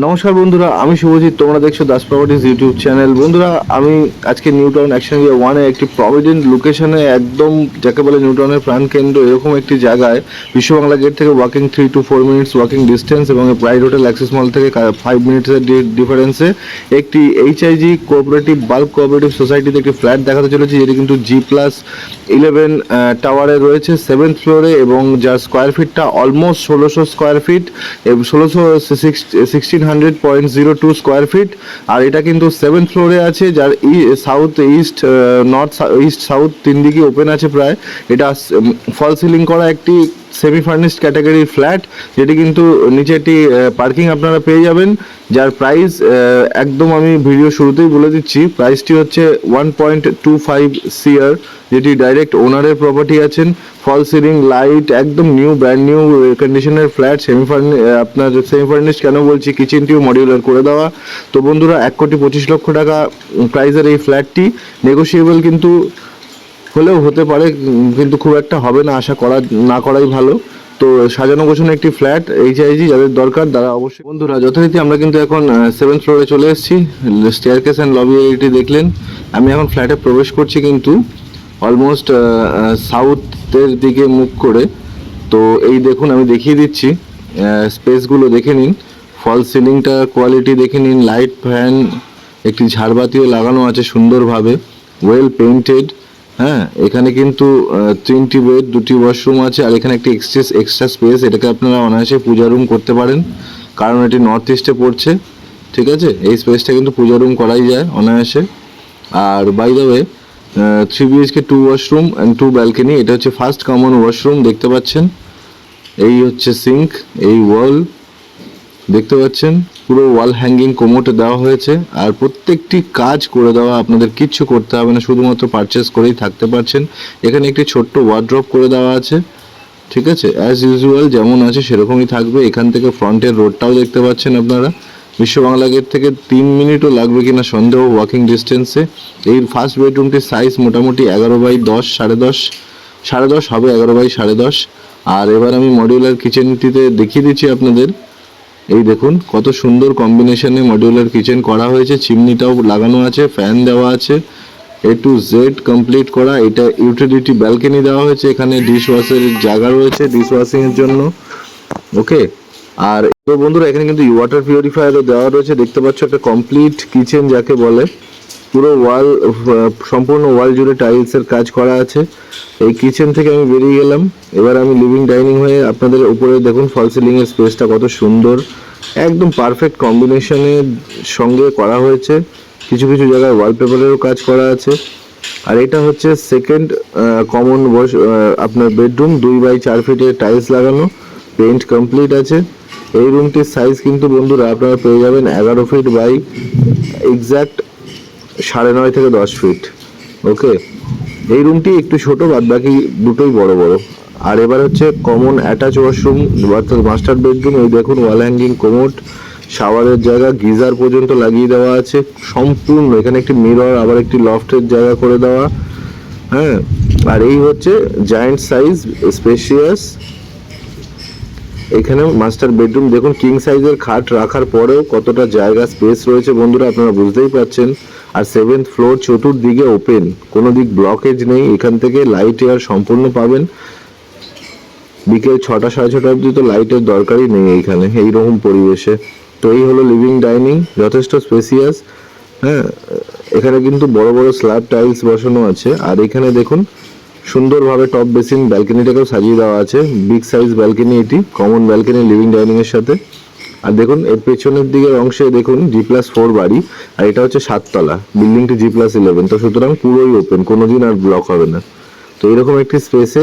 নমস্কার বন্ধুরা, আমি শুভজিৎ। তোমরা দেখছো দাস প্রপার্টিজ ইউটিউব চ্যানেল। বন্ধুরা, আমি আজকে নিউ টাউন অ্যাকশন এরিয়া 1-এ একটি প্রভিডেন্ট লোকেশনে, একদম যাকে বলে নিউ টাউনের প্রাণকেন্দ্র, এরকম একটি জায়গায় বিশ্ব বাংলা গেট থেকে walking 3 to 4 minutes walking distance এবং প্রাইড হোটেল অ্যাক্সেস মল থেকে 5 মিনিটসের ডিফারেন্সে একটি এইচআইজি কোঅপারেটিভ বাল্ক কোঅপারেটিভ সোসাইটিতে একটি ফ্ল্যাট দেখাতে চলেছি, যেটি কিন্তু G+11 টাওয়ারে রয়েছে 7th ফ্লোরে, এবং যার স্কোয়ার ফিটটা almost 1600 square feet, 1600.02 square feet. আর এটা কিন্তু 7th ফ্লোরে আছে, যার south east, north east south তিন দিকে ওপেন আছে প্রায়। এটা ফল সিলিং করা একটি সেমি ফার্নিশড ক্যাটাগরির ফ্ল্যাট, যেটি কিন্তু নিচে একটি পার্কিং আপনারা পেয়ে যাবেন, যার প্রাইস একদম আমি ভিডিও শুরুতেই বলে দিচ্ছি। প্রাইসটি হচ্ছে 1.25 CR, যেটি ডাইরেক্ট ওনারের প্রপার্টি আছেন। ফল সিলিং, লাইট, একদম নিউ ব্র্যান্ড নিউ কন্ডিশনের ফ্ল্যাট। আপনার সেমি ফার্নিশড কেন বলছি, কিচেনটিও মডিউলার করে দেওয়া। তো বন্ধুরা, 1,25,00,000 টাকা প্রাইসের এই ফ্ল্যাটটি নেগোশিয়েবল কিন্তু হলেও হতে পারে, কিন্তু খুব একটা হবে না, আশা না করাই ভালো। তো সাজানো গোছানো একটি ফ্ল্যাট এইচআইজি যাদের দরকার তারা অবশ্যই। বন্ধুরা, যথারীতি আমরা কিন্তু এখন 7th ফ্লোরে চলে এসেছি। স্টেয়ারকেস অ্যান্ড লবি এটি দেখলেন। আমি এখন ফ্ল্যাটে প্রবেশ করছি কিন্তু অলমোস্ট সাউথের দিকে মুখ করে। তো এই দেখুন, আমি দেখিয়ে দিচ্ছি, স্পেসগুলো দেখে নিন, ফল সিলিংটা কোয়ালিটি দেখে নিন, লাইট, ফ্যান, একটি ঝাড়বাতিও লাগানো আছে সুন্দরভাবে, ওয়েল পেইন্টেড। হ্যাঁ, এখানে কিন্তু 3টি বেড, 2টি ওয়াশরুম আছে, আর এখানে একটি এক্সট্রা স্পেস। এটাকে আপনারা অনায়াসে পূজা রুম করতে পারেন, কারণ এটি নর্থ ইস্টে পড়ছে। ঠিক আছে, এই স্পেসটা কিন্তু পূজা রুম করাই যায় অনায়াসে। আর by the way, 3 BHK 2 washroom and 2 balcony. এটা হচ্ছে ফার্স্ট কমন ওয়াশরুম, দেখতে পাচ্ছেন। এই হচ্ছে সিঙ্ক, এই ওয়াল দেখতে পাচ্ছেন, পুরো ওয়াল হ্যাঙ্গিং কোমোট দেওয়া হয়েছে। আর প্রত্যেকটি কাজ করে দেওয়া, আপনাদের কিচ্ছু করতে হবে না, শুধুমাত্র পারচেস করেই থাকতে পারছেন। এখানে একটি ছোট্ট ওয়ার্ড্রপ করে দেওয়া আছে। ঠিক আছে, অ্যাজ ইউজুয়াল যেমন আছে সেরকমই থাকবে। এখান থেকে ফ্রন্টের রোডটাও দেখতে পাচ্ছেন আপনারা। বিশ্ব বাংলা গেট থেকে 3 মিনিটও লাগবে কিনা সন্দেহ ওয়াকিং ডিস্টেন্সে। এই ফার্স্ট বেডরুমটির সাইজ মোটামুটি 11/10, 10.5 হবে, 11/10.5। আর এবার আমি মডিউলার কিচেনটিতে দেখিয়ে দিচ্ছি আপনাদের। এই দেখুন কত সুন্দর কম্বিনেশনে মডিউলার কিচেন করা হয়েছে, চিমনিটাও লাগানো আছে, ফ্যান দেওয়া আছে, A to Z কমপ্লিট করা। এটা ইউটিলিটি ব্যালকনি দেওয়া হয়েছে, এখানে ডিশ ওয়াশের জায়গা রয়েছে ডিশ ওয়াশিং এর জন্য। ওকে, আর তো বন্ধুরা, এখানে কিন্তু ওয়াটার পিউরিফায়ারও দেওয়া রয়েছে, দেখতে পাচ্ছ, একটা কমপ্লিট কিচেন যাকে বলে। পুরো ওয়াল, সম্পূর্ণ ওয়াল জুড়ে টাইলসের কাজ করা আছে। এই কিচেন থেকে আমি বেরিয়ে গেলাম, এবার আমি লিভিং ডাইনিং হয়ে আপনাদের উপরে দেখুন ফল সিলিং এর স্পেসটা কত সুন্দর, একদম পারফেক্ট কম্বিনেশনের সঙ্গে করা হয়েছে। কিছু কিছু জায়গায় ওয়ালপেপারেরও কাজ করা আছে। আর এটা হচ্ছে সেকেন্ড কমন আপনার বেডরুম, 2/4 ফিটের টাইলস লাগানো, পেইন্ট কমপ্লিট আছে। এই রুমটির সাইজ কিন্তু বন্ধুরা আপনারা পেয়ে যাবেন 11 ফিট বাই এক্স্যাক্ট 9.5 থেকে 10 ফিট। ওকে, এই রুমটি একটু ছোট, বাদ বাকি দুটোই বড় বড়। আর এবার হচ্ছে কমন অ্যাটাচ ওয়াশরুম অর্থাৎ মাস্টার বেডরুম। এই দেখুন, ওয়াল হ্যাঙ্গিং কোমোট, শাওয়ারের জায়গা, গিজার পর্যন্ত লাগিয়ে দেওয়া আছে সম্পূর্ণ। এখানে একটি মিরর, আবার একটি লফটের জায়গা করে দেওয়া। হ্যাঁ, আর এই হচ্ছে জায়েন্ট সাইজ স্পেশিয়াস এখানে মাস্টার বেডরুম। দেখুন কিং সাইজের খাট রাখার পরেও কতটা জায়গা স্পেস রয়েছে বন্ধুরা, আপনারা বুঝতেই পারছেন। আর 7th ফ্লোর চতুর্দিকে ওপেন, কোনো দিক ব্লকেজ নেই। এখান থেকে লাইট এয়ার সম্পূর্ণ পাবেন। বিকেল 6টা 6:30 অবধি তো লাইটের দরকারই নেই এইখানে, এইরকম পরিবেশে। তো এই হলো লিভিং ডাইনিং, যথেষ্ট স্পেসিয়াস। হ্যাঁ, এখানে কিন্তু বড় বড় স্ল্যাব টাইলস বসানো আছে। আর এখানে দেখুন সুন্দরভাবে টপ বেসিন ব্যালকনিটাকেও সাজিয়ে দেওয়া আছে, বিগ সাইজ ব্যালকনি, এটি কমন ব্যালকনি লিভিং ডাইনিং এর সাথে। আর দেখুন এর পেছনের দিকের অংশে দেখুন G+4 বাড়ি, আর এটা হচ্ছে 7 তলা, বিল্ডিংটি G+11, তো সুতরাং পুরোই ওপেন, কোনোদিন আর ব্লক হবে না। তো এরকম একটি স্পেসে